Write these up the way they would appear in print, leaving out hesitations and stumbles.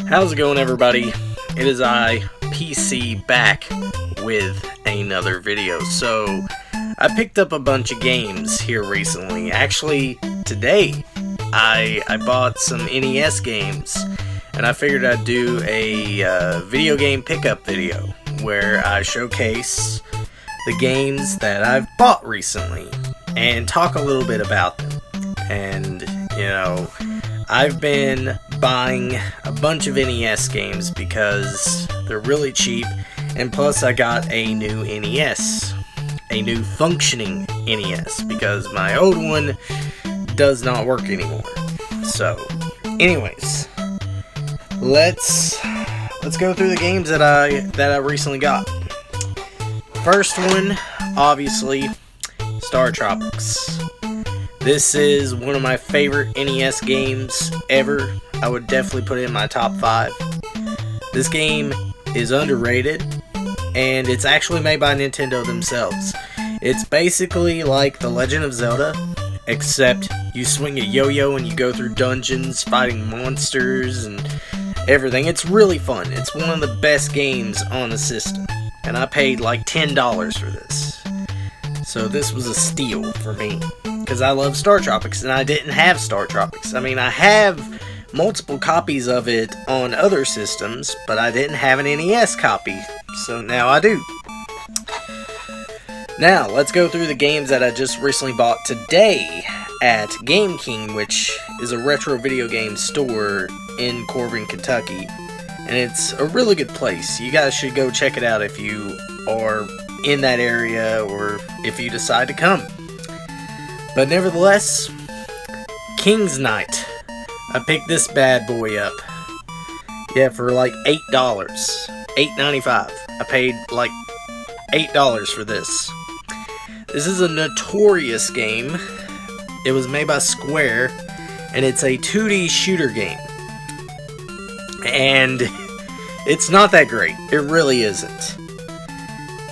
How's it going, everybody? It is I, PC, back with another video. So, I picked up a bunch of games here recently. Actually, today, I bought some NES games, and I figured I'd do a video game pickup video where I showcase the games that I've bought recently and talk a little bit about them. And, I've been buying a bunch of NES games because they're really cheap, and plus I got a new NES, a new functioning NES, because my old one does not work anymore. So, anyways, let's go through the games that I recently got. First one, obviously, Star Tropics. This is one of my favorite NES games ever. I would definitely put it in my top 5. This game is underrated, and it's actually made by Nintendo themselves. It's basically like The Legend of Zelda, except you swing a yo-yo and you go through dungeons fighting monsters and everything. It's really fun. It's one of the best games on the system, and I paid like $10 for this. So this was a steal for me, because I love Star Tropics, and I didn't have Star Tropics. I mean, I have multiple copies of it on other systems, but I didn't have an NES copy, so now I do. Now, let's go through the games that I just recently bought today at Game King, which is a retro video game store in Corbin, Kentucky. And it's a really good place. You guys should go check it out if you are in that area or if you decide to come. But nevertheless, King's Knight. I picked this bad boy up. Yeah, for like $8. $8.95. I paid like $8 for this. This is a notorious game. It was made by Square, and it's a 2D shooter game. And it's not that great. It really isn't.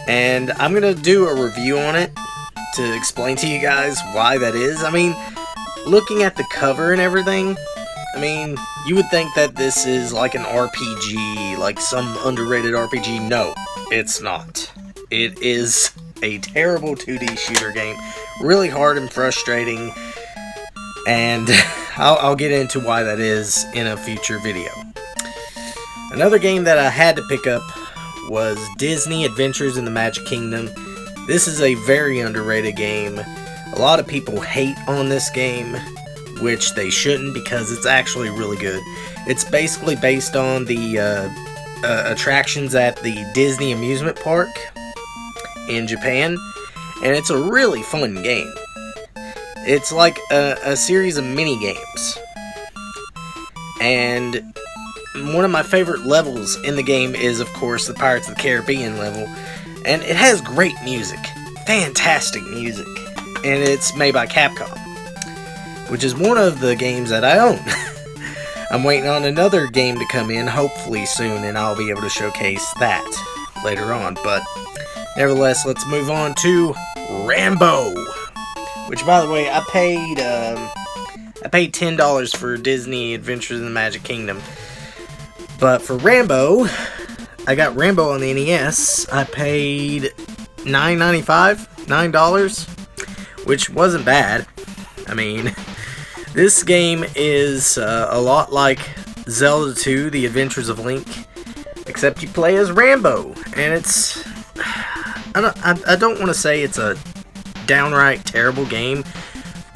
And I'm going to do a review on it to explain to you guys why that is. I mean, looking at the cover and everything, I mean, you would think that this is like an RPG, like some underrated RPG. No, it's not. It is a terrible 2D shooter game. Really hard and frustrating. And I'll get into why that is in a future video. Another game that I had to pick up was Disney Adventures in the Magic Kingdom. This is a very underrated game. A lot of people hate on this game, which they shouldn't, because it's actually really good. It's basically based on the attractions at the Disney amusement park in Japan, and it's a really fun game. It's like a series of mini games, and one of my favorite levels in the game is, of course, the Pirates of the Caribbean level, and it has great music, fantastic music, and it's made by Capcom, which is one of the games that I own. I'm waiting on another game to come in, hopefully soon, and I'll be able to showcase that later on. But nevertheless, let's move on to Rambo, which, by the way, I paid $10 for Disney Adventures in the Magic Kingdom. But for Rambo, I got Rambo on the NES. I paid $9.95, which wasn't bad. I mean, this game is a lot like Zelda 2, The Adventures of Link, except you play as Rambo, and it's... I don't want to say it's a downright terrible game,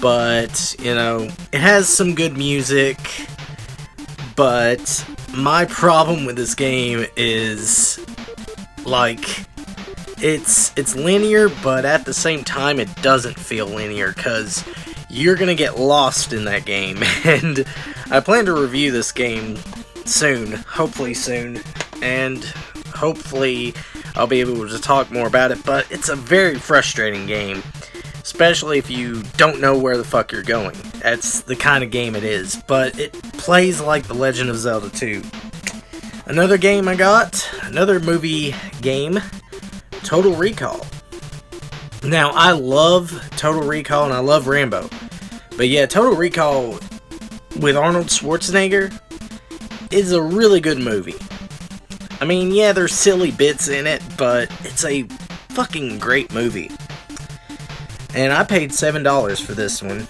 but, it has some good music, but my problem with this game is, like, it's linear, but at the same time it doesn't feel linear, because you're gonna get lost in that game. And I plan to review this game soon, hopefully soon, and hopefully I'll be able to talk more about it. But it's a very frustrating game, especially if you don't know where the fuck you're going. That's the kind of game it is, but it plays like The Legend of Zelda 2. Another game I got, another movie game, Total Recall. Now, I love Total Recall and I love Rambo, but yeah, Total Recall with Arnold Schwarzenegger is a really good movie. I mean, yeah, there's silly bits in it, but it's a fucking great movie. And I paid $7 for this one.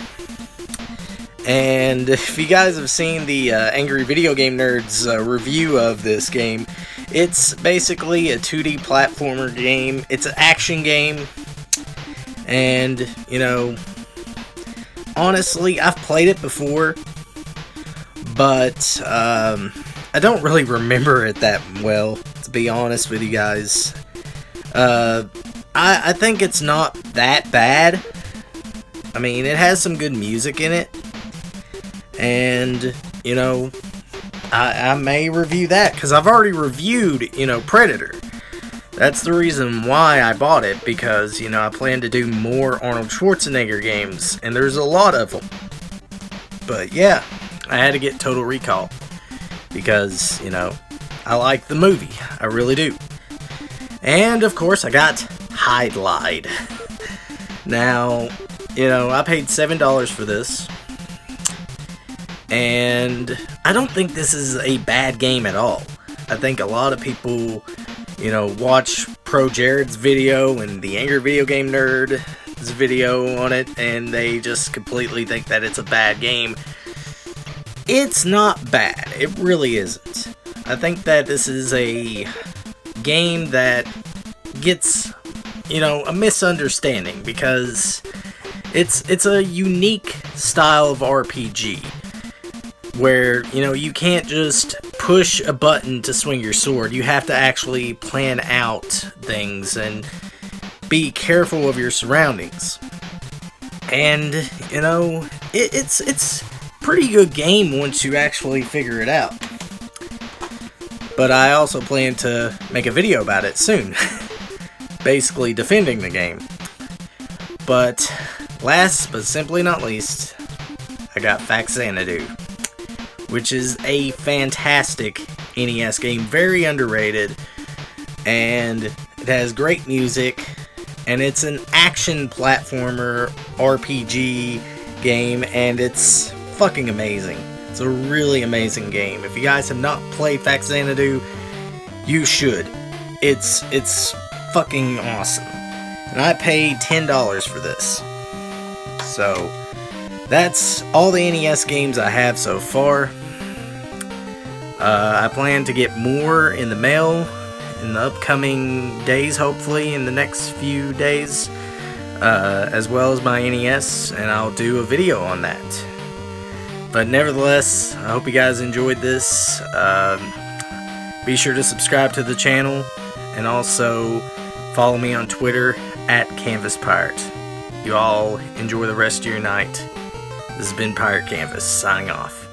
And if you guys have seen the Angry Video Game Nerds review of this game, it's basically a 2D platformer game. It's an action game. And, you know, honestly, I've played it before, but I don't really remember it that well, to be honest with you guys. I think it's not that bad. I mean, it has some good music in it. And, you know, I may review that, because I've already reviewed, you know, Predator. That's the reason why I bought it, because, you know, I plan to do more Arnold Schwarzenegger games, and there's a lot of them. But, yeah, I had to get Total Recall, because, you know, I like the movie. I really do. And, of course, I got Hide Lied. Now, you know, I paid $7 for this. And I don't think this is a bad game at all. I think a lot of people, you know, watch Pro Jared's video and the Angry Video Game Nerd's video on it, and they just completely think that it's a bad game. It's not bad. It really isn't. I think that this is a game that gets, you know, a misunderstanding, because it's a unique style of RPG. Where, you know, you can't just push a button to swing your sword. You have to actually plan out things and be careful of your surroundings. And, you know, it's pretty good game once you actually figure it out. But I also plan to make a video about it soon. Basically defending the game. But last but simply not least, I got Faxanadu, which is a fantastic NES game, very underrated, and it has great music, and it's an action platformer RPG game, and it's fucking amazing. It's a really amazing game. If you guys have not played Faxanadu, you should. It's fucking awesome. And I paid $10 for this. So that's all the NES games I have so far. I plan to get more in the mail in the upcoming days, hopefully in the next few days, as well as my NES, and I'll do a video on that. But nevertheless, I hope you guys enjoyed this. Be sure to subscribe to the channel, and also follow me on Twitter @CanvasPirate. You all enjoy the rest of your night. This has been Pirate Canvas, signing off.